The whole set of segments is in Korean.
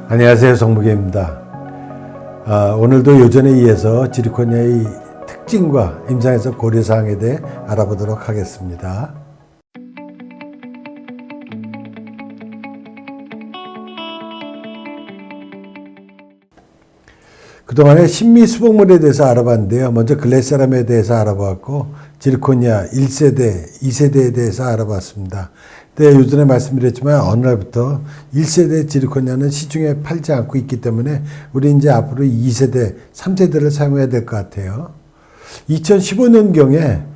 안녕하세요, 정무계입니다. 오늘도 요전에 이어서 지르코니아의 특징과 임상에서 고려사항에 대해 알아보도록 하겠습니다. 그동안에 신미 수복물에 대해서 알아봤는데요. 먼저 글래세람에 대해서 알아봤고 지르코니아 1세대, 2세대에 대해서 알아봤습니다. 네, 요전에 말씀드렸지만 어느 날부터 1세대 지르코니아는 시중에 팔지 않고 있기 때문에 우리 이제 앞으로 2세대, 3세대를 사용해야 될 것 같아요. 2015년경에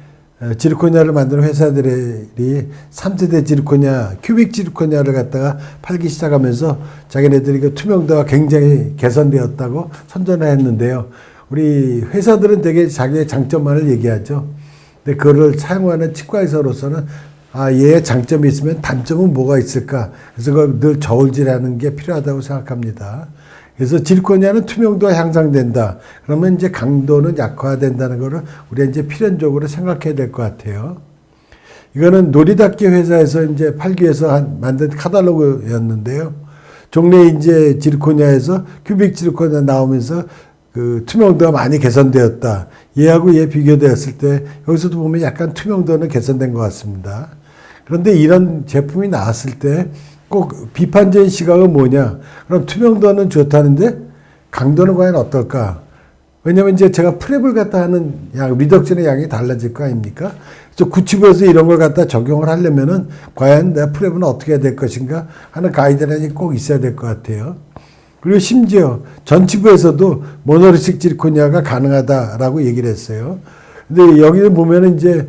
지르코니아를 만드는 회사들이 3세대 지르코니아, 큐빅 지르코니아를 갖다가 팔기 시작하면서 자기네들이 그 투명도가 굉장히 개선되었다고 선전을 했는데요. 우리 회사들은 되게 자기의 장점만을 얘기하죠. 근데 그거를 사용하는 치과의사로서는 얘의 장점이 있으면 단점은 뭐가 있을까? 그래서 그걸 늘 저울질하는 게 필요하다고 생각합니다. 그래서 지르코니아는 투명도가 향상된다. 그러면 이제 강도는 약화된다는 거를 우리가 이제 필연적으로 생각해야 될 것 같아요. 이거는 놀이닦기 회사에서 이제 팔기 위해서 만든 카탈로그였는데요. 종래 이제 지르코니아에서 큐빅 지르코니아 나오면서 그 투명도가 많이 개선되었다. 얘하고 얘 비교되었을 때 여기서도 보면 약간 투명도는 개선된 것 같습니다. 그런데 이런 제품이 나왔을 때 꼭 비판적인 시각은 뭐냐? 그럼 투명도는 좋다는데 강도는 과연 어떨까? 왜냐면 이제 제가 프랩을 갖다 하는 양, 리덕션의 양이 달라질 거 아닙니까? 그래서 구치부에서 이런 걸 갖다 적용을 하려면은 과연 내 프랩은 어떻게 해야 될 것인가 하는 가이드라인이 꼭 있어야 될 것 같아요. 그리고 심지어 전치부에서도 모노리식 지르코니아가 가능하다라고 얘기를 했어요. 근데 여기를 보면은 이제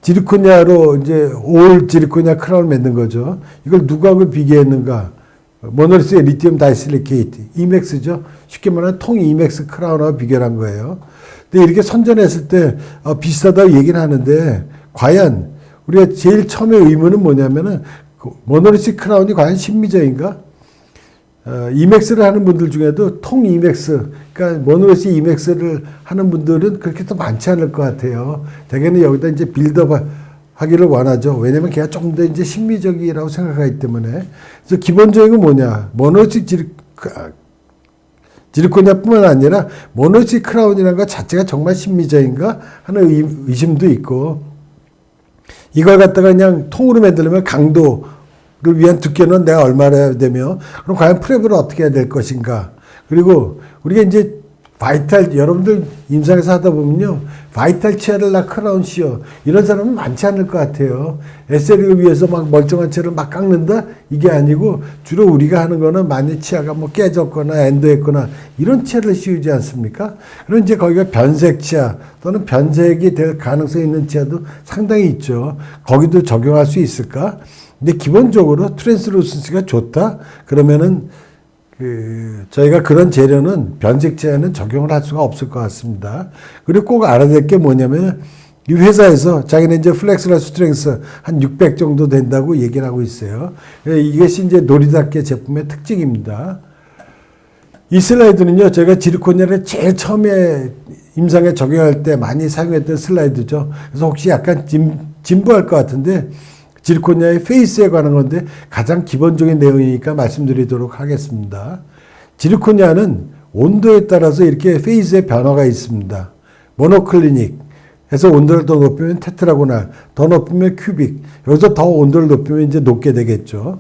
지르코니아로 이제 올 지르코니아 크라운을 만든 거죠. 이걸 누구하고 비교했는가? 모노리스의 리튬 다이실리케이트, 이맥스죠. 쉽게 말하면 통 이맥스 크라운하고 비교를 한 거예요. 근데 이렇게 선전했을 때 비슷하다고 얘기는 하는데 과연 우리가 제일 처음에 의문은 뭐냐면은 모노리스 크라운이 과연 신미적인가? 이맥스를 하는 분들 중에도 통 이맥스, 그러니까 모노리스 이맥스를 하는 분들은 그렇게 또 많지 않을 것 같아요. 대개는 여기다 이제 빌드업 하기를 원하죠. 왜냐면 걔가 조금 더 이제 신미적이라고 생각하기 때문에. 그래서 기본적인 건 뭐냐. 모노리스 지르코니아뿐만 아니라 모노리스 크라운이라는 것 자체가 정말 신미적인가 하는 의심도 있고, 이걸 갖다가 그냥 통으로 만들려면 강도, 를 위한 두께는 내가 얼마나 해야 되며, 그럼 과연 프랩을 어떻게 해야 될 것인가. 그리고 우리가 이제 바이탈, 여러분들 임상에서 하다 보면요, 바이탈 치아를 나 크라운 씌워. 이런 사람은 많지 않을 것 같아요. 에스테릭을 위해서 막 멀쩡한 치아를 막 깎는다? 이게 아니고, 주로 우리가 하는 거는 만약 치아가 뭐 깨졌거나 엔도했거나 이런 치아를 씌우지 않습니까? 그럼 이제 거기가 변색 치아 또는 변색이 될 가능성이 있는 치아도 상당히 있죠. 거기도 적용할 수 있을까? 근데 기본적으로 트랜스루센시가 좋다? 그러면은 저희가 그런 재료는 변색 치아에는 적용을 할 수가 없을 것 같습니다. 그리고 꼭 알아야 될 게 뭐냐면 이 회사에서 자기는 이제 플렉스럴 스트렝스 한 600 정도 된다고 얘기를 하고 있어요. 이것이 이제 놀이닦기 제품의 특징입니다. 이 슬라이드는요, 제가 지르코니아를 제일 처음에 임상에 적용할 때 많이 사용했던 슬라이드죠. 그래서 혹시 약간 진부할 것 같은데 지르코니아의 페이스에 관한 건데 가장 기본적인 내용이니까 말씀드리도록 하겠습니다. 지르코니아는 온도에 따라서 이렇게 페이스의 변화가 있습니다. 모노클리닉 해서 온도를 더 높이면 테트라고날, 더 높이면 큐빅, 여기서 더 온도를 높이면 이제 높게 되겠죠.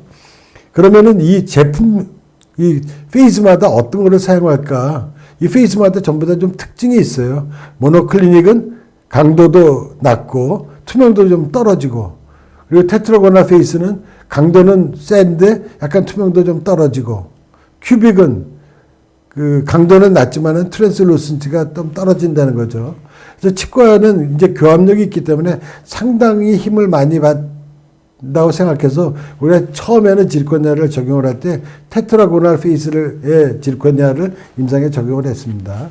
그러면은 이 제품, 이 페이스마다 어떤 거를 사용할까? 이 페이스마다 전부 다 좀 특징이 있어요. 모노클리닉은 강도도 낮고 투명도도 좀 떨어지고, 그리고 테트라고날 페이스는 강도는 센데 약간 투명도 좀 떨어지고, 큐빅은 그 강도는 낮지만은 트랜스루센시가 좀 떨어진다는 거죠. 그래서 치과는 이제 교합력이 있기 때문에 상당히 힘을 많이 받는다고 생각해서 우리가 처음에는 지르코니아를 적용을 할 때 테트라고날 페이스의 지르코니아를 임상에 적용을 했습니다.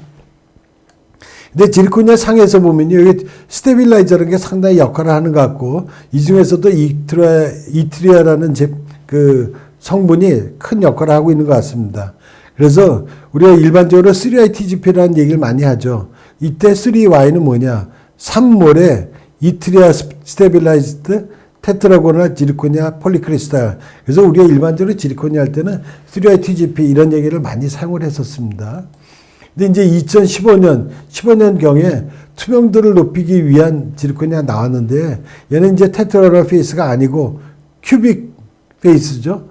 근데 지르코니아 상에서 보면요, 여기 스테빌라이저라는 게 상당히 역할을 하는 것 같고, 이 중에서도 이트리아라는 그 성분이 큰 역할을 하고 있는 것 같습니다. 그래서 우리가 일반적으로 3ITGP라는 얘기를 많이 하죠. 이때 3Y는 뭐냐? 3몰에 이트리아 스테빌라이즈드 테트라고나 지르코니아 폴리크리스탈. 그래서 우리가 일반적으로 지르코니아 할 때는 3Y TGP 이런 얘기를 많이 사용을 했었습니다. 근데 이제 15년경에 투명도를 높이기 위한 지르코니아 나왔는데 얘는 이제 테트라라 페이스가 아니고 큐빅 페이스죠.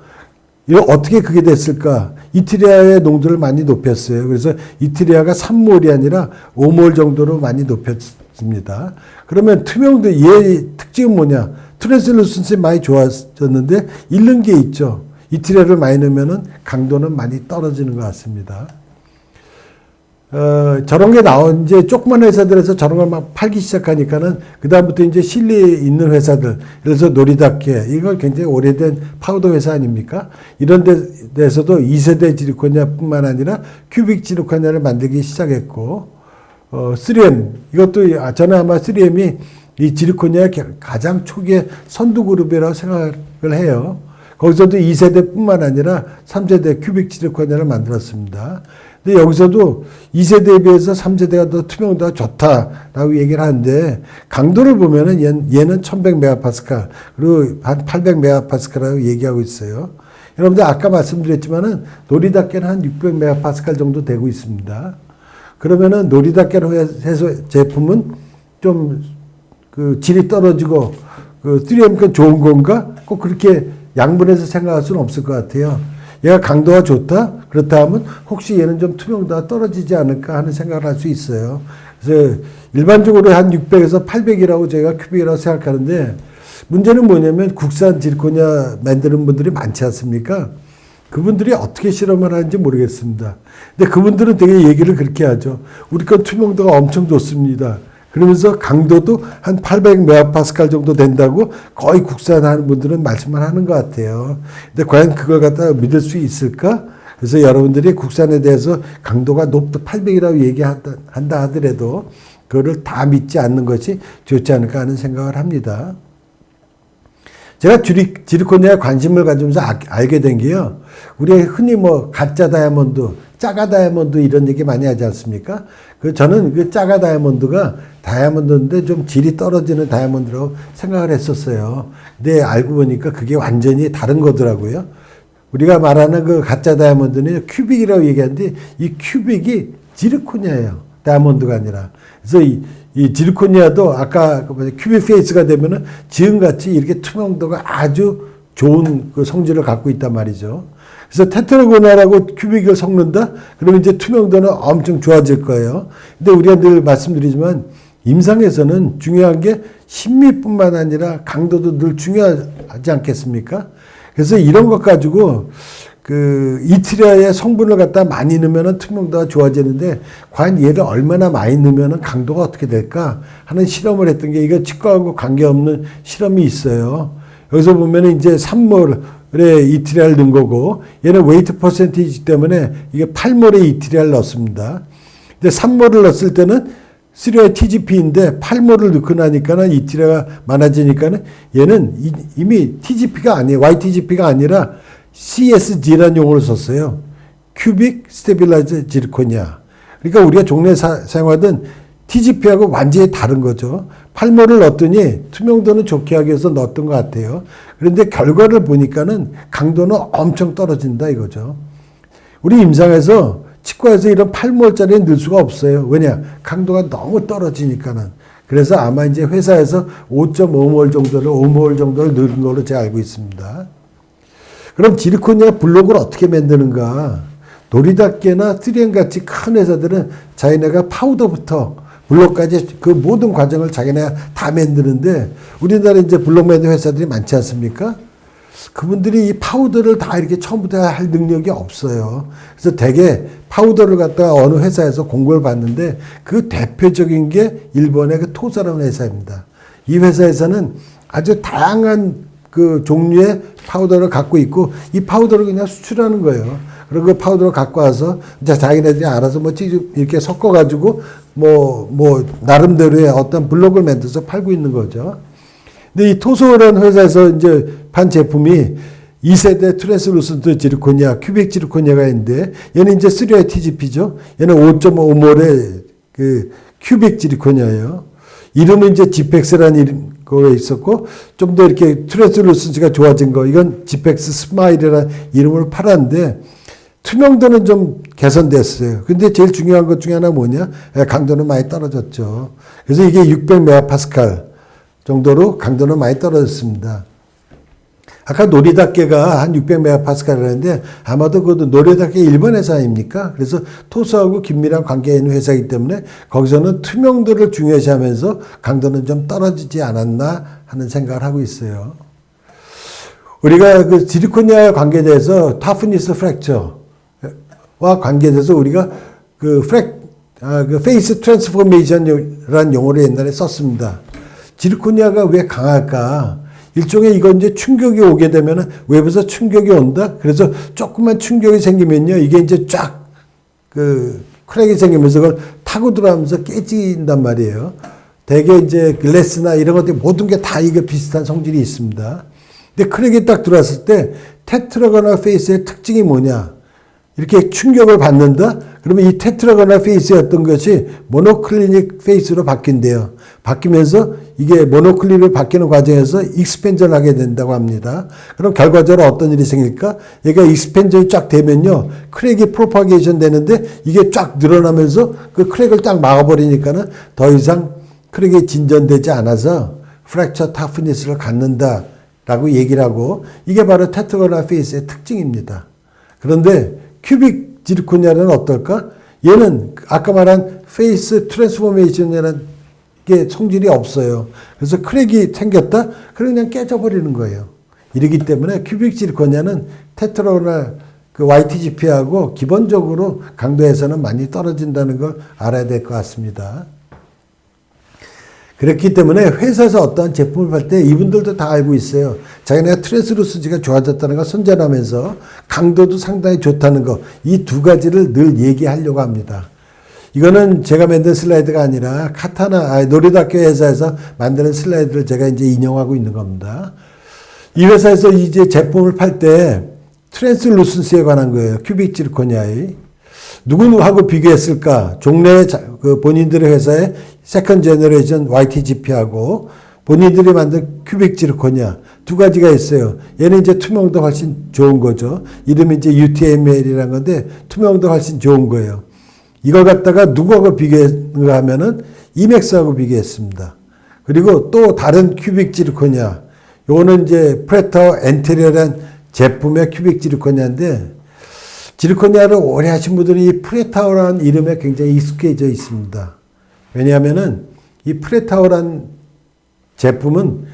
이거 어떻게 그게 됐을까? 이트리아의 농도를 많이 높였어요. 그래서 이트리아가 3몰이 아니라 5몰 정도로 많이 높였습니다. 그러면 투명도 얘의 특징은 뭐냐? 트랜슬루센시 많이 좋아졌는데 잃는 게 있죠. 이트리아를 많이 넣으면 강도는 많이 떨어지는 것 같습니다. 저런 게 나온 이제 조그만 회사들에서 저런 걸 막 팔기 시작하니까는 그다음부터 이제 실리에 있는 회사들, 그래서 노리다케, 이거 굉장히 오래된 파우더 회사 아닙니까? 이런 데서도 2세대 지르코니아뿐만 아니라 큐빅 지르코니아를 만들기 시작했고, 3M, 이것도 저는 아마 3M이 이 지르코니아의 가장 초기의 선두 그룹이라고 생각을 해요. 거기서도 2세대뿐만 아니라 3세대 큐빅 지르코니아를 만들었습니다. 근데 여기서도 2세대에 비해서 3세대가 더 투명도가 좋다라고 얘기를 하는데 강도를 보면은 얘는 1100메가파스칼 그리고 한 800메가파스칼이라고 얘기하고 있어요. 여러분들 아까 말씀드렸지만은 노리다케는 한 600메가파스칼 정도 되고 있습니다. 그러면은 노리다케 회사 제품은 좀 그 질이 떨어지고 그 3M가 좋은 건가? 꼭 그렇게 양분해서 생각할 수는 없을 것 같아요. 얘가 강도가 좋다? 그렇다 하면 혹시 얘는 좀 투명도가 떨어지지 않을까 하는 생각을 할 수 있어요. 그래서 일반적으로 한 600에서 800이라고 저희가 큐빅이라고 생각하는데 문제는 뭐냐면 국산 지르코니아 만드는 분들이 많지 않습니까? 그분들이 어떻게 실험을 하는지 모르겠습니다. 근데 그분들은 되게 얘기를 그렇게 하죠. 우리 건 투명도가 엄청 좋습니다. 그러면서 강도도 한 800메가파스칼 정도 된다고 거의 국산하는 분들은 말씀을 하는 것 같아요. 근데 과연 그걸 갖다 믿을 수 있을까? 그래서 여러분들이 국산에 대해서 강도가 높다 800이라고 얘기한다 하더라도 그거를 다 믿지 않는 것이 좋지 않을까 하는 생각을 합니다. 제가 지르코니아에 관심을 가지면서 알게 된 게요. 우리가 흔히 뭐 가짜 다이아몬드, 짜가 다이아몬드 이런 얘기 많이 하지 않습니까? 저는 그 짜가 다이아몬드인데 좀 질이 떨어지는 다이아몬드라고 생각을 했었어요. 근데 알고 보니까 그게 완전히 다른 거더라고요. 우리가 말하는 그 가짜 다이아몬드는 큐빅이라고 얘기하는데 이 큐빅이 지르코니아예요. 다이아몬드가 아니라. 그래서 이 지르코니아도 아까 큐빅 페이스가 되면은 지금같이 이렇게 투명도가 아주 좋은 그 성질을 갖고 있단 말이죠. 그래서 테트라고나라고 큐빅을 섞는다? 그러면 이제 투명도는 엄청 좋아질 거예요. 근데 우리가 늘 말씀드리지만 임상에서는 중요한 게 신미뿐만 아니라 강도도 늘 중요하지 않겠습니까? 그래서 이런 것 가지고 그 이트리아의 성분을 갖다 많이 넣으면 투명도가 좋아지는데 과연 얘를 얼마나 많이 넣으면 강도가 어떻게 될까 하는 실험을 했던 게 이거 치과하고 관계없는 실험이 있어요. 여기서 보면 이제 3몰에 이트리아를 넣은 거고 얘는 웨이트 퍼센티지 때문에 이게 8몰에 이트리아를 넣습니다. 근데 3몰을 넣었을 때는 3Y TGP인데 8몰을 넣고 나니까는 이트리아가 많아지니까는 얘는 이미 TGP가 아니에요. YTGP가 아니라 CSG라는 용어를 썼어요. 큐빅 스테빌라이즈 지르코니아. 그러니까 우리가 종래 사용하던 TGP하고 완전히 다른 거죠. 8몰을 넣었더니 투명도는 좋게 하기 위해서 넣었던 것 같아요. 그런데 결과를 보니까는 강도는 엄청 떨어진다 이거죠. 우리 임상에서 치과에서 이런 8몰짜리는 넣을 수가 없어요. 왜냐? 강도가 너무 떨어지니까는. 그래서 아마 이제 회사에서 5.5몰 정도를 5몰 정도를 넣은 걸로 제가 알고 있습니다. 그럼 지르코니아 블록을 어떻게 만드는가? 노리다케나 3M 같이 큰 회사들은 자기네가 파우더부터 블록까지 그 모든 과정을 자기네가 다 만드는데 우리나라 이제 블록 만드는 회사들이 많지 않습니까? 그분들이 이 파우더를 다 이렇게 처음부터 할 능력이 없어요. 그래서 대개 파우더를 갖다가 어느 회사에서 공고를 받는데 그 대표적인 게 일본의 그 토사라는 회사입니다. 이 회사에서는 아주 다양한 그 종류의 파우더를 갖고 있고 이 파우더를 그냥 수출하는 거예요. 그리고 그 파우더를 갖고 와서 이제 자기네들이 알아서 뭐 이렇게 섞어가지고 뭐 나름대로의 어떤 블록을 만들어서 팔고 있는 거죠. 근데 이 토소라는 회사에서 이제 판 제품이 2세대 트랜스루센트 지르코니아, 큐빅 지르코니아가 있는데 얘는 이제 3Y TGP죠. 얘는 5.5몰의 그 큐빅 지리코니아예요. 이름은 이제 지펙스라는 거에 있었고, 좀 더 이렇게 트랜스루선시가 좋아진 거, 이건 지펙스 스마일이라는 이름을 팔았는데, 투명도는 좀 개선됐어요. 근데 제일 중요한 것 중에 하나 뭐냐? 강도는 많이 떨어졌죠. 그래서 이게 600메가파스칼 정도로 강도는 많이 떨어졌습니다. 아까 노리닷개가 한 600메가파스칼이라는데 아마도 그 노리닷개 일본 회사 아닙니까? 그래서 토수하고 긴밀한 관계에 있는 회사이기 때문에 거기서는 투명도를 중요시하면서 강도는 좀 떨어지지 않았나 하는 생각을 하고 있어요. 우리가 그 지리코니아에 관계돼서 타프니스 프랙처와 관계돼서 우리가 그 페이스 트랜스포메이션이라는 용어를 옛날에 썼습니다. 지리코니아가 왜 강할까? 일종의 이건 이제 충격이 오게 되면은 외부에서 충격이 온다. 그래서 조금만 충격이 생기면요, 이게 이제 쫙 크랙이 생기면서 그걸 타고 들어가면서 깨진단 말이에요. 대개 이제 글래스나 이런 것들 모든 게 다 이게 비슷한 성질이 있습니다. 근데 크랙이 딱 들어왔을 때 테트라거나 페이스의 특징이 뭐냐? 이렇게 충격을 받는다? 그러면 이 테트라거나 페이스였던 것이 모노클리닉 페이스로 바뀐대요. 바뀌면서 이게 모노클리닉으로 바뀌는 과정에서 익스펜전을 하게 된다고 합니다. 그럼 결과적으로 어떤 일이 생길까? 얘가 익스펜전이 쫙 되면요, 크랙이 프로파게이션 되는데 이게 쫙 늘어나면서 그 크랙을 딱 막아버리니까는 더 이상 크랙이 진전되지 않아서 프랙처 타프니스를 갖는다 라고 얘기를 하고, 이게 바로 테트라거나 페이스의 특징입니다. 그런데 큐빅 지르코니아는 어떨까? 얘는 아까 말한 페이스 트랜스포메이션이라는 게 성질이 없어요. 그래서 크랙이 생겼다? 그냥 깨져버리는 거예요. 이러기 때문에 큐빅 지르코니아는 테트라거나 그 YTGP하고 기본적으로 강도에서는 많이 떨어진다는 걸 알아야 될 것 같습니다. 그렇기 때문에 회사에서 어떠한 제품을 팔 때 이분들도 다 알고 있어요. 자기네가 트랜스루스지가 좋아졌다는 걸 선전하면서 강도도 상당히 좋다는 거, 이 두 가지를 늘 얘기하려고 합니다. 이거는 제가 만든 슬라이드가 아니라 노리닷개 회사에서 만드는 슬라이드를 제가 이제 인용하고 있는 겁니다. 이 회사에서 이제 제품을 팔 때 트랜스루슨스에 관한 거예요. 큐빅 지르코니아의. 누구하고 비교했을까? 종래 그 본인들의 회사의 세컨 제너레이션 YTGP하고 본인들이 만든 큐빅 지르코니아 두 가지가 있어요. 얘는 이제 투명도 훨씬 좋은 거죠. 이름이 이제 UTML이라는 건데 투명도 훨씬 좋은 거예요. 이걸 갖다가 누구하고 비교했는가 하면은 이맥스하고 비교했습니다. 그리고 또 다른 큐빅 지르코니아, 요거는 이제 프레타워 엔테리어라는 제품의 큐빅 지르코니아인데, 지르코니아를 오래 하신 분들이 이 프레타워라는 이름에 굉장히 익숙해져 있습니다. 왜냐하면은 이 프레타워라는 제품은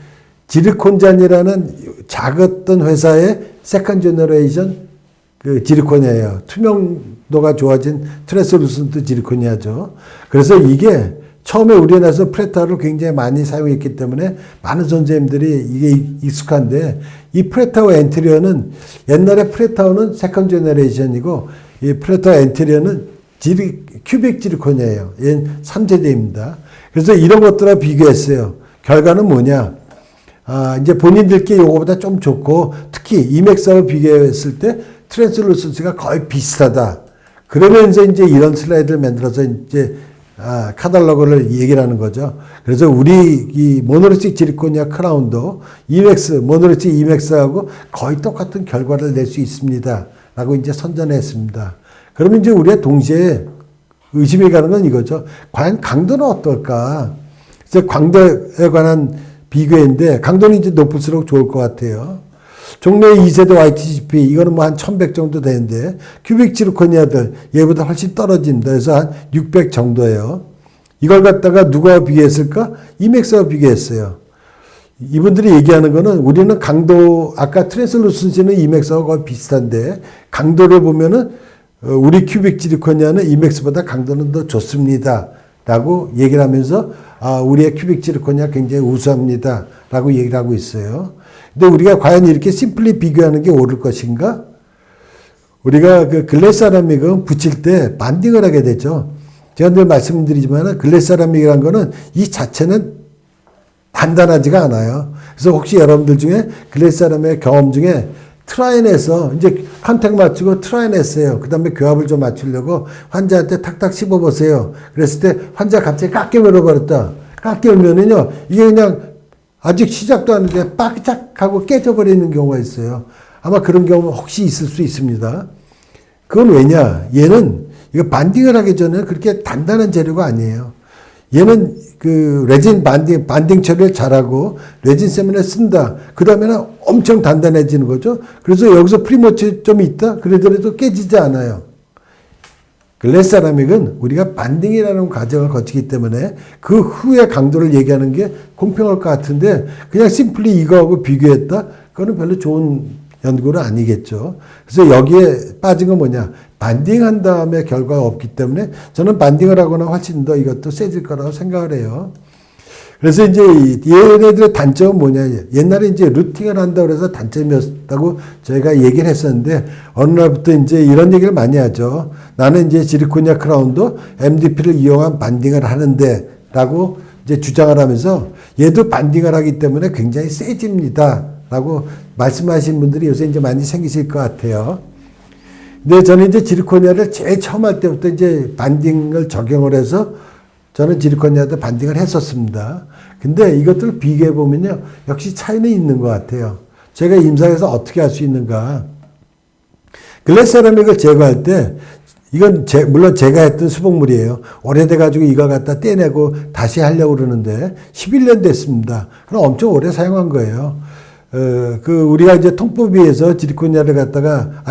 지르콘잔이라는 작았던 회사의 세컨 제너레이션 그 지르코니아예요. 투명도가 좋아진 트랜스루센트 지르코니아죠. 그래서 이게 처음에 우리나라에서 프레타워를 굉장히 많이 사용했기 때문에 많은 선생님들이 이게 익숙한데, 이 프레타워 엔테리어는 옛날에 프레타워는 세컨 제너레이션이고 이 프레타워 엔테리어는 큐빅 지르코니아예요. 얘는 3세대입니다. 그래서 이런 것들과 비교했어요. 결과는 뭐냐? 이제 본인들께 요거보다 좀 좋고, 특히 이맥스하고 비교했을 때 트랜스루센스가 거의 비슷하다. 그러면서 이제 이런 슬라이드를 만들어서 이제 카탈로그를 얘기를 하는 거죠. 그래서 우리 이 모노리틱 지르코니아 크라운도 모노리틱 이맥스하고 거의 똑같은 결과를 낼 수 있습니다. 라고 이제 선전했습니다. 그러면 이제 우리가 동시에 의심이 가는 건 이거죠. 과연 강도는 어떨까? 그래서 강도에 관한 비교인데, 강도는 이제 높을수록 좋을 것 같아요. 종래 2세대 YTGP, 이거는 뭐 한 1100 정도 되는데, 큐빅 지르코니아들, 얘보다 훨씬 떨어집니다. 그래서 한 600 정도예요. 이걸 갖다가 누가 비교했을까? 이맥스와 비교했어요. 이분들이 얘기하는 거는 우리는 강도, 아까 트랜스루센시는 이맥스하고 거의 비슷한데, 강도를 보면은 우리 큐빅 지르코니아는 이맥스보다 강도는 더 좋습니다. 라고 얘기를 하면서, 우리의 큐빅 지르코니아 굉장히 우수합니다. 라고 얘기를 하고 있어요. 근데 우리가 과연 이렇게 심플리 비교하는 게 옳을 것인가? 우리가 그 글래스 세라믹은 붙일 때 반딩을 하게 되죠. 제가 늘 말씀드리지만 글래스 세라믹이라는 거는 이 자체는 단단하지가 않아요. 그래서 혹시 여러분들 중에 글래스 세라믹의 경험 중에 트라이앤에서 이제 컨택 맞추고 트라이앤 했어요. 그 다음에 교합을 좀 맞추려고 환자한테 탁탁 씹어보세요. 그랬을 때 환자 갑자기 깎여 밀어버렸다. 깎여 밀면은요, 이게 그냥 아직 시작도 안 했는데 빡짝 하고 깨져버리는 경우가 있어요. 아마 그런 경우 혹시 있을 수 있습니다. 그건 왜냐? 얘는 이거 반딩을 하기 전에 그렇게 단단한 재료가 아니에요. 얘는 그 레진 반딩 처리를 잘하고 레진 세면을 쓴다. 그 다음에는 엄청 단단해지는 거죠. 그래서 여기서 프리모치 좀 있다. 그러더라도 깨지지 않아요. 글래스 세라믹은 우리가 반딩이라는 과정을 거치기 때문에 그 후의 강도를 얘기하는 게 공평할 것 같은데 그냥 심플리 이거하고 비교했다? 그거는 별로 좋은 연구는 아니겠죠. 그래서 여기에 빠진 건 뭐냐? 반딩한 다음에 결과가 없기 때문에 저는 반딩을 하거나 훨씬 더 이것도 세질 거라고 생각을 해요. 그래서 이제 얘네들의 단점은 뭐냐? 옛날에 이제 루팅을 한다고 해서 단점이었다고 저희가 얘기를 했었는데 어느 날부터 이제 이런 얘기를 많이 하죠. 나는 이제 지르코니아 크라운도 MDP를 이용한 반딩을 하는데 라고 이제 주장을 하면서 얘도 반딩을 하기 때문에 굉장히 세집니다. 라고 말씀하시는 분들이 요새 이제 많이 생기실 것 같아요. 근데 저는 이제 지르코니아를 제일 처음 할 때부터 이제 반딩을 적용을 해서 저는 지르코니아도 반딩을 했었습니다. 근데 이것들을 비교해 보면요. 역시 차이는 있는 것 같아요. 제가 임상에서 어떻게 할 수 있는가. 글래스 세라믹을 제거할 때 이건 물론 제가 했던 수복물이에요. 오래돼가지고 이거 갖다 떼내고 다시 하려고 그러는데 11년 됐습니다. 그럼 엄청 오래 사용한 거예요. 우리가 이제 통법위에서 지르코니아를 갖다가,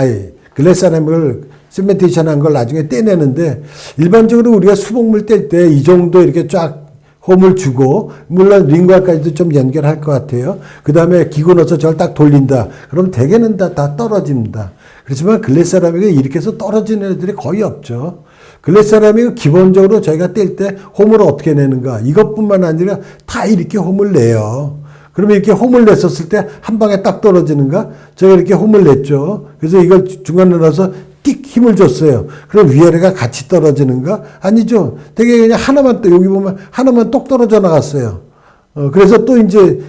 글래스 세라믹을 시멘테이션 한 걸 나중에 떼내는데, 일반적으로 우리가 수복물 뗄 때 이 정도 이렇게 쫙 홈을 주고, 물론 링과까지도 좀 연결할 것 같아요. 그 다음에 기구 넣어서 저걸 딱 돌린다. 그럼 대개는 다 떨어집니다. 그렇지만 글래스 세라믹은 이렇게 해서 떨어지는 애들이 거의 없죠. 글래스 세라믹은 기본적으로 저희가 뗄 때 홈을 어떻게 내는가. 이것뿐만 아니라 다 이렇게 홈을 내요. 그러면 이렇게 홈을 냈었을 때 한 방에 딱 떨어지는가? 제가 이렇게 홈을 냈죠. 그래서 이걸 중간에 넣어서 띡 힘을 줬어요. 그럼 위아래가 같이 떨어지는가? 아니죠. 되게 그냥 하나만 또 여기 보면 하나만 똑 떨어져 나갔어요. 그래서 또 이제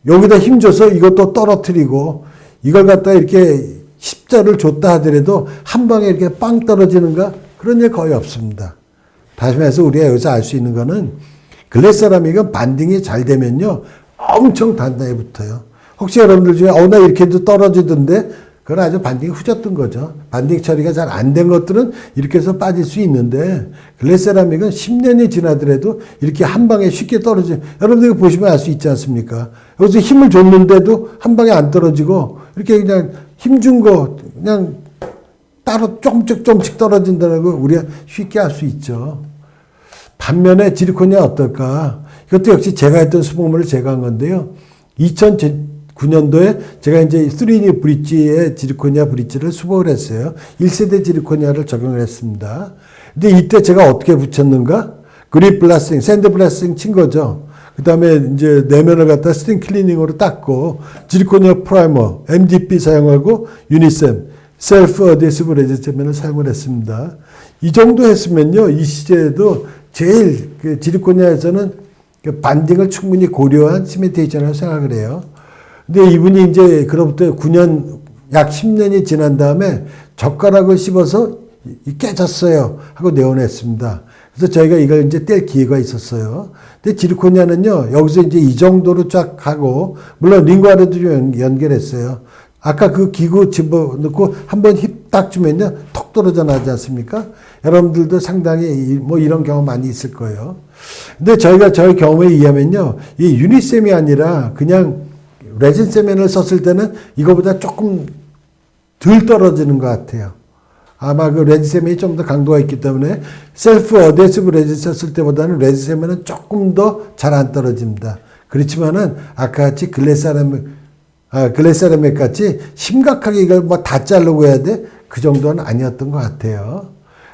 여기다 힘 줘서 이것도 떨어뜨리고 이걸 갖다가 이렇게 십자를 줬다 하더라도 한 방에 이렇게 빵 떨어지는가? 그런 일 거의 없습니다. 다시 말해서 우리가 여기서 알 수 있는 거는 글래스 세라믹은 반딩이 잘 되면요. 엄청 단단히 붙어요. 혹시 여러분들 중에 나 이렇게도 떨어지던데 그건 아주 반딩이 후졌던 거죠. 반딩 처리가 잘 안 된 것들은 이렇게 해서 빠질 수 있는데 글래스 세라믹은 10년이 지나더라도 이렇게 한 방에 쉽게 떨어져요. 여러분들 보시면 알 수 있지 않습니까? 여기서 힘을 줬는데도 한 방에 안 떨어지고 이렇게 그냥 힘 준 거 그냥 따로 조금씩 떨어진다는 거 우리가 쉽게 알 수 있죠. 반면에 지르코니아 어떨까? 이것도 역시 제가 했던 수복물을 제거한 건데요. 2009년도에 제가 이제 3D 브릿지에 지르코니아 브릿지를 수복을 했어요. 1세대 지르코니아를 적용을 했습니다. 근데 이때 제가 어떻게 붙였는가? 그립 블라스팅, 샌드 블라스팅 친 거죠. 그 다음에 이제 내면을 갖다 스팀 클리닝으로 닦고 지르코니아 프라이머, MDP 사용하고 유니셈, 셀프 어데시브 레지스트면을 사용을 했습니다. 이 정도 했으면요. 이 시제에도 제일 그 지르코니아에서는 그 반딩을 충분히 고려한 시멘테이션이라고 생각을 해요. 근데 이분이 이제 그로부터 9년, 약 10년이 지난 다음에 젓가락을 씹어서 깨졌어요. 하고 내보냈습니다. 그래서 저희가 이걸 이제 뗄 기회가 있었어요. 근데 지르코니아는요, 여기서 이제 이 정도로 쫙 하고, 물론 링과르도 좀 연결했어요. 아까 그 기구 집어넣고 한번 힙 딱 주면요, 톡 떨어져 나지 않습니까? 여러분들도 상당히 뭐 이런 경험 많이 있을 거예요. 근데 저희 경험에 의하면요, 이 유니셈이 아니라 그냥 레진 세면을 썼을 때는 이거보다 조금 덜 떨어지는 것 같아요. 아마 그 레진 세면이 좀 더 강도가 있기 때문에 셀프 어데시브 레진 썼을 때보다는 레진 세면은 조금 더 잘 안 떨어집니다. 그렇지만은 아까 같이 글래스 세라믹 같이 심각하게 이걸 뭐 다 자르고 해야 돼? 그 정도는 아니었던 것 같아요.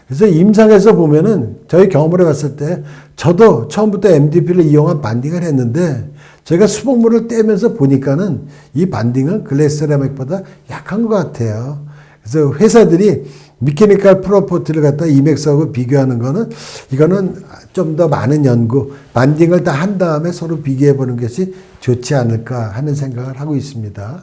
그래서 임상에서 보면은 저희 경험을 해봤을 때 저도 처음부터 MDP를 이용한 반딩을 했는데 제가 수복물을 떼면서 보니까는 이 반딩은 글래스 세라믹보다 약한 것 같아요. 그래서 회사들이 미케니컬 프로퍼티를 갖다 이맥스하고 비교하는 거는 이거는 좀 더 많은 연구, 반딩을 다 한 다음에 서로 비교해 보는 것이 좋지 않을까 하는 생각을 하고 있습니다.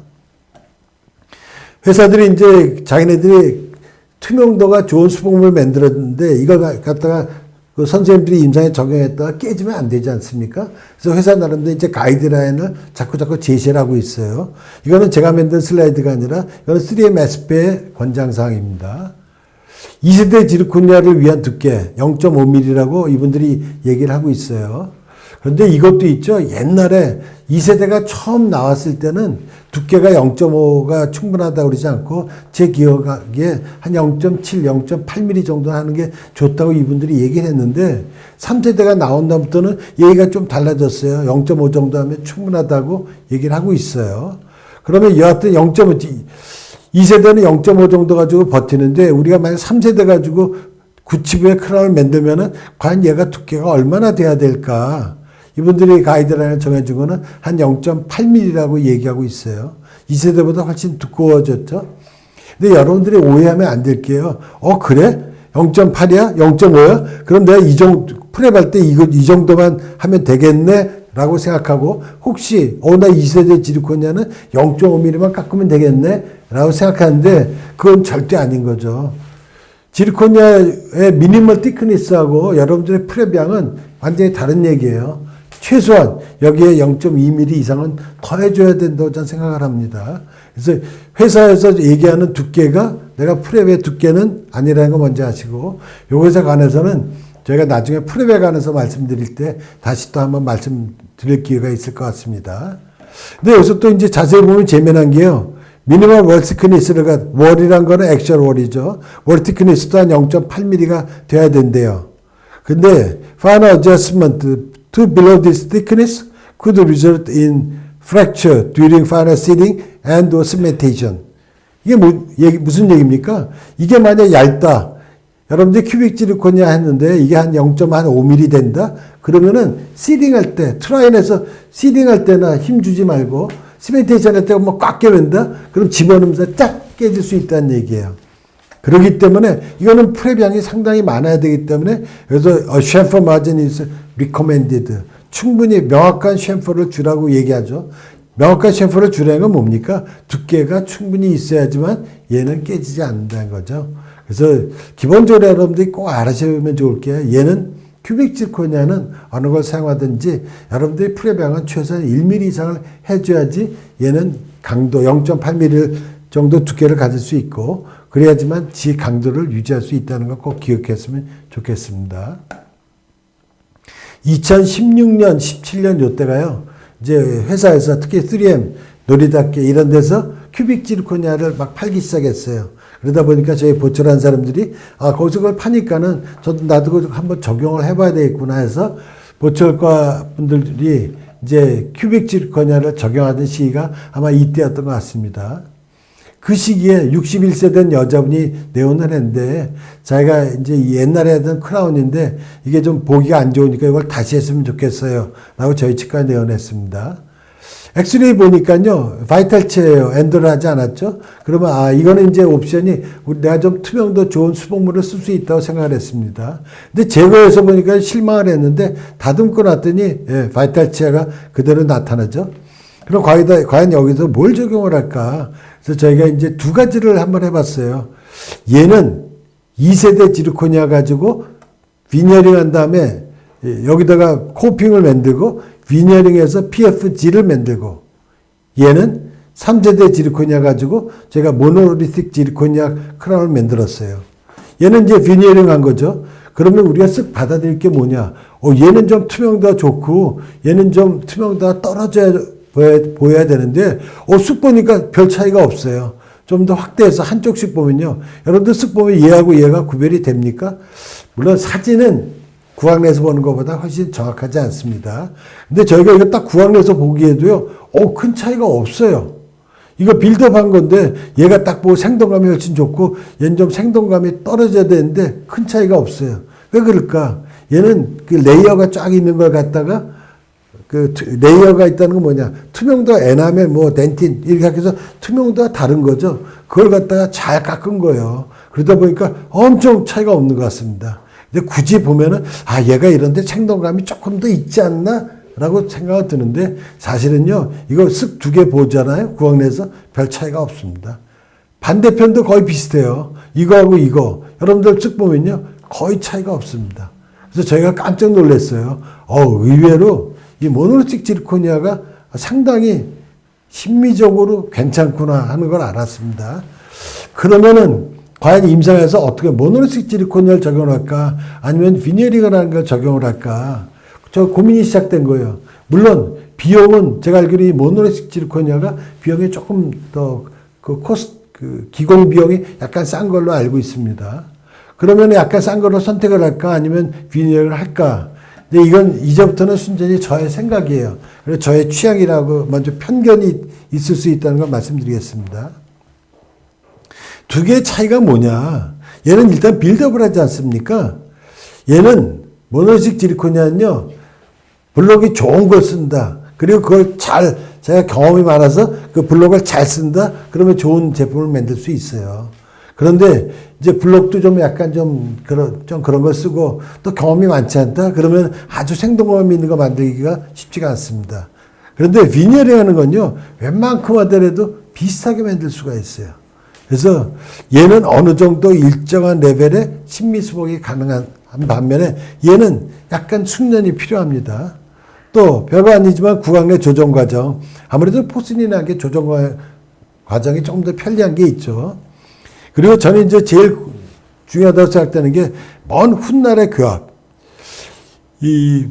회사들이 이제 자기네들이 투명도가 좋은 수복물을 만들었는데 이걸 갖다가 그 선생님들이 임상에 적용했다가 깨지면 안 되지 않습니까? 그래서 회사 나름대로 이제 가이드라인을 자꾸 제시를 하고 있어요. 이거는 제가 만든 슬라이드가 아니라 이거는 3M SP의 권장사항입니다. 2세대 지르코니아를 위한 두께 0.5mm라고 이분들이 얘기를 하고 있어요. 그런데 이것도 있죠. 옛날에 2세대가 처음 나왔을 때는 두께가 0.5가 충분하다고 그러지 않고 제 기억에 한 0.7, 0.8mm 정도 하는 게 좋다고 이분들이 얘기를 했는데 3세대가 나온 다음부터는 얘기가 좀 달라졌어요. 0.5 정도 하면 충분하다고 얘기를 하고 있어요. 그러면 여하튼 0.5, 2세대는 0.5 정도 가지고 버티는데 우리가 만약 3세대 가지고 구치부의 크라운을 만들면은 과연 얘가 두께가 얼마나 돼야 될까? 이분들이 가이드라인을 정해준 거는 한 0.8mm라고 얘기하고 있어요. 2세대보다 훨씬 두꺼워졌죠. 근데 여러분들이 오해하면 안 될게요. 그래? 0.8이야? 0.5야? 그럼 내가 이 정도, 프랩할 때 이 정도만 하면 되겠네? 라고 생각하고, 혹시, 나 2세대 지르코니아는 0.5mm만 깎으면 되겠네? 라고 생각하는데, 그건 절대 아닌 거죠. 지르코니아의 미니멀 티크니스하고 여러분들의 프랩 양은 완전히 다른 얘기예요. 최소한 여기에 0.2mm 이상은 더해줘야 된다고 저는 생각을 합니다. 그래서 회사에서 얘기하는 두께가 내가 프랩의 두께는 아니라는 거 먼저 아시고, 요것에 관해서는 저희가 나중에 프랩에 관해서 말씀드릴 때 다시 또 한번 말씀드릴 기회가 있을 것 같습니다. 근데 여기서 또 이제 자세히 보면 재미난 게요. 미니멀 월 티크니스가 월이란 거는 액션 월이죠. 월 티크니스도 한 0.8mm가 돼야 된대요. 근데 final adjustment to below this thickness could result in fracture during final sealing and or cementation. 이게 무슨 얘기입니까? 이게 만약 얇다. 여러분들 큐빅 지르코니아 했는데 이게 한 0.5mm 된다? 그러면은 시딩할 때, 트라인에서 시딩할 때나 힘 주지 말고 시멘테이션 할 때 뭐 꽉 깨맨다? 그럼 집어넣으면서 쫙 깨질 수 있다는 얘기예요. 그렇기 때문에 이거는 프랩 양이 상당히 많아야 되기 때문에 그래서 챔퍼 마진 is recommended. 충분히 명확한 챔퍼를 주라고 얘기하죠. 명확한 챔퍼를 주라는 건 뭡니까? 두께가 충분히 있어야지만 얘는 깨지지 않는다는 거죠. 그래서 기본적으로 여러분들이 꼭 알아주면 좋을 게 얘는 큐빅 지르코니아는 어느 걸 사용하든지 여러분들이 프랩 양은 최소한 1mm 이상을 해줘야지 얘는 강도 0.8mm 정도 두께를 가질 수 있고 그래야지만 지 강도를 유지할 수 있다는 걸 꼭 기억했으면 좋겠습니다. 2016년, 17년 요때가요. 이제 회사에서 특히 3M, 놀이답게 이런 데서 큐빅 지르코니아를 막 팔기 시작했어요. 그러다 보니까 저희 보철한 사람들이 거기서 그걸 파니까는 나도 한번 적용을 해봐야 되겠구나 해서 보철과 분들이 이제 큐빅 지르코니아를 적용하던 시기가 아마 이때였던 것 같습니다. 그 시기에 61세 된 여자분이 내온을 했는데 자기가 이제 옛날에 하던 크라운인데 이게 좀 보기가 안 좋으니까 이걸 다시 했으면 좋겠어요. 라고 저희 치과에 내원했습니다. 엑스레이 보니까요, 바이탈체예요. 엔더를 하지 않았죠? 그러면, 이거는 이제 옵션이 내가 좀 투명도 좋은 수복물을 쓸 수 있다고 생각을 했습니다. 근데 제거해서 보니까 실망을 했는데, 다듬고 났더니, 바이탈체가 그대로 나타나죠? 그럼 과연 여기서 뭘 적용을 할까? 그래서 저희가 이제 두 가지를 한번 해봤어요. 얘는 2세대 지르코니아 가지고 비니어링 한 다음에 여기다가 코핑을 만들고 비니어링해서 PFG를 만들고 얘는 3세대 지르코니아 가지고 제가 모노리틱 지르코니아 크라운을 만들었어요. 얘는 이제 비니어링 한 거죠. 그러면 우리가 쓱 받아들일 게 뭐냐. 얘는 좀 투명도가 좋고 얘는 좀 투명도가 떨어져야 보여야 되는데 쓱 보니까 별 차이가 없어요. 좀 더 확대해서 한쪽씩 보면요. 여러분들 쓱 보면 얘하고 얘가 구별이 됩니까? 물론 사진은 구황내에서 보는 것보다 훨씬 정확하지 않습니다. 근데 저희가 이거 딱 구황내에서 보기에도요, 큰 차이가 없어요. 이거 빌드업 한 건데, 얘가 딱 보고 생동감이 훨씬 좋고, 얘는 좀 생동감이 떨어져야 되는데, 큰 차이가 없어요. 왜 그럴까? 얘는 그 레이어가 쫙 있는 걸 갖다가, 그 레이어가 있다는 건 뭐냐? 투명도 에나멜, 덴틴, 이렇게 해서 투명도가 다른 거죠. 그걸 갖다가 잘 깎은 거예요. 그러다 보니까 엄청 차이가 없는 것 같습니다. 근데 굳이 보면은, 얘가 이런데 생동감이 조금 더 있지 않나? 라고 생각이 드는데, 사실은요, 이거 쓱 두 개 보잖아요? 구황내에서 별 차이가 없습니다. 반대편도 거의 비슷해요. 이거하고 이거. 여러분들 쭉 보면요. 거의 차이가 없습니다. 그래서 저희가 깜짝 놀랐어요. 의외로 이 모노리틱 지르코니아가 상당히 심미적으로 괜찮구나 하는 걸 알았습니다. 그러면은 과연 임상에서 어떻게 모노리틱 지르코니아를 적용을 할까? 아니면 비니어링이라는 걸 적용을 할까? 저 고민이 시작된 거예요. 물론 비용은 제가 알기로 이 모노리틱 지르코니아가 비용이 조금 더 기공 비용이 약간 싼 걸로 알고 있습니다. 그러면 약간 싼 걸로 선택을 할까? 아니면 비니어링을 할까? 근데 이건 이제부터는 순전히 저의 생각이에요. 그래서 저의 취향이라고 먼저 편견이 있을 수 있다는 걸 말씀드리겠습니다. 두 개의 차이가 뭐냐? 얘는 일단 빌드업을 하지 않습니까? 얘는 모노리틱 지르코니아는요, 블록이 좋은 걸 쓴다. 그리고 그걸 제가 경험이 많아서 그 블록을 잘 쓴다. 그러면 좋은 제품을 만들 수 있어요. 그런데 이제 블록도 좀 약간 좀 그런 걸 쓰고 또 경험이 많지 않다. 그러면 아주 생동감 있는 거 만들기가 쉽지가 않습니다. 그런데 비니어링 하는 건요, 웬만큼 하더라도 비슷하게 만들 수가 있어요. 그래서 얘는 어느 정도 일정한 레벨의 심미수복이 가능한 반면에 얘는 약간 숙련이 필요합니다. 또 별거 아니지만 구강 내 조정 과정. 아무래도 포스린이라는 게 조정 과정이 조금 더 편리한 게 있죠. 그리고 저는 이제 제일 중요하다고 생각되는 게 먼 훗날의 교합. 이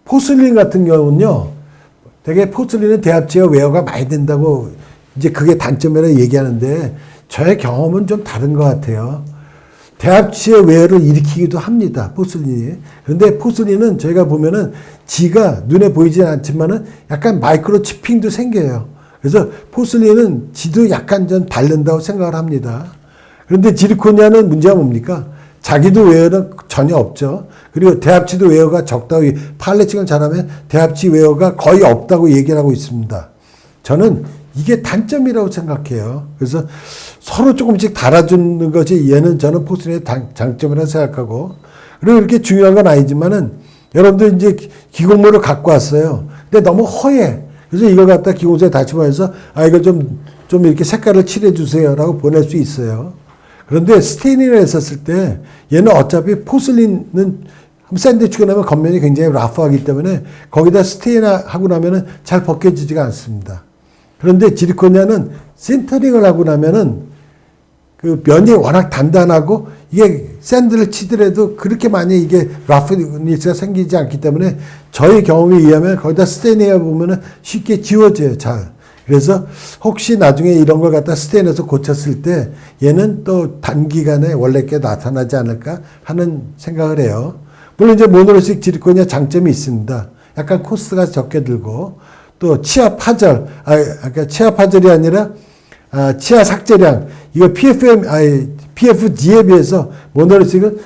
포슬린 같은 경우는요, 되게 포슬린은 대합체와 웨어가 많이 된다고 이제 그게 단점이라 얘기하는데 저의 경험은 좀 다른 것 같아요. 대합체의 웨어를 일으키기도 합니다. 포슬린이. 그런데 포슬린은 저희가 보면은 지가 눈에 보이지 않지만은 약간 마이크로 치핑도 생겨요. 그래서 포슬린은 지도 약간 좀 다른다고 생각을 합니다. 그런데 지르코니아는 문제가 뭡니까? 자기도 웨어는 전혀 없죠. 그리고 대합치도 웨어가 적다고, 팔레칭을 잘하면 대합치 웨어가 거의 없다고 얘기를 하고 있습니다. 저는 이게 단점이라고 생각해요. 그래서 서로 조금씩 달아주는 것이 저는 포슬린의 장점이라고 생각하고, 그리고 이렇게 중요한 건 아니지만은 여러분들 이제 기공모를 갖고 왔어요. 근데 너무 허해. 그래서 이걸 갖다 기공소에 다시 보내서 이거 좀 이렇게 색깔을 칠해 주세요라고 보낼 수 있어요. 그런데 스테이닝을 했었을 때 얘는 어차피 포슬린은 샌드위치가 나면 겉면이 굉장히 라프하기 때문에 거기다 스테인하고 나면은 잘 벗겨지지가 않습니다. 그런데 지르코니아는 센터링을 하고 나면은 그 면이 워낙 단단하고 이게 샌드를 치더라도 그렇게 많이 이게 라프니스가 생기지 않기 때문에 저희 경험에 의하면 거기다 스테인해 보면은 쉽게 지워져요, 잘. 그래서 혹시 나중에 이런 걸 갖다 스테인해서 고쳤을 때 얘는 또 단기간에 원래 게 나타나지 않을까 하는 생각을 해요. 물론 이제 모노리틱 지르코니아 장점이 있습니다. 약간 코스트가 적게 들고 또 치아 파절, 그러니까 치아 파절이 아니라 치아 삭제량, 이거 PFD에 비해서 모노리틱은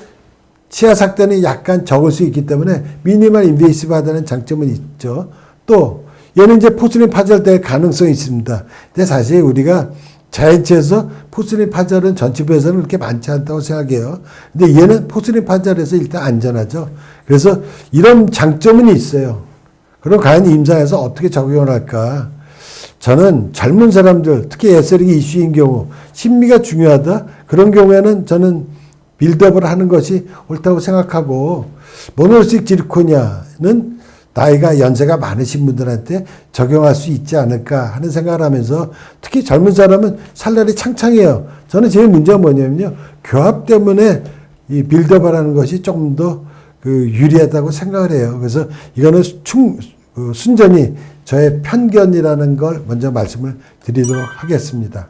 치아 삭제는 약간 적을 수 있기 때문에 미니멀 인베이시브 하다는 장점은 있죠. 또 얘는 이제 포슬린 파절될 가능성이 있습니다. 근데 사실 우리가 자연체에서 포슬린 파절은 전치부에서는 그렇게 많지 않다고 생각해요. 근데 얘는 포슬린 파절에서 일단 안전하죠. 그래서 이런 장점은 있어요. 그럼 과연 임상에서 어떻게 적용을 할까? 저는 젊은 사람들, 특히 에스테릭이 이슈인 경우, 심미가 중요하다? 그런 경우에는 저는 빌드업을 하는 것이 옳다고 생각하고, 모노리틱 지르코니아는 나이가 연세가 많으신 분들한테 적용할 수 있지 않을까 하는 생각을 하면서, 특히 젊은 사람은 살날이 창창해요. 저는 제일 문제가 뭐냐면요, 교합 때문에 이 빌드업을 하는 것이 조금 더 유리하다고 생각을 해요. 그래서 이거는 순전히 저의 편견이라는 걸 먼저 말씀을 드리도록 하겠습니다.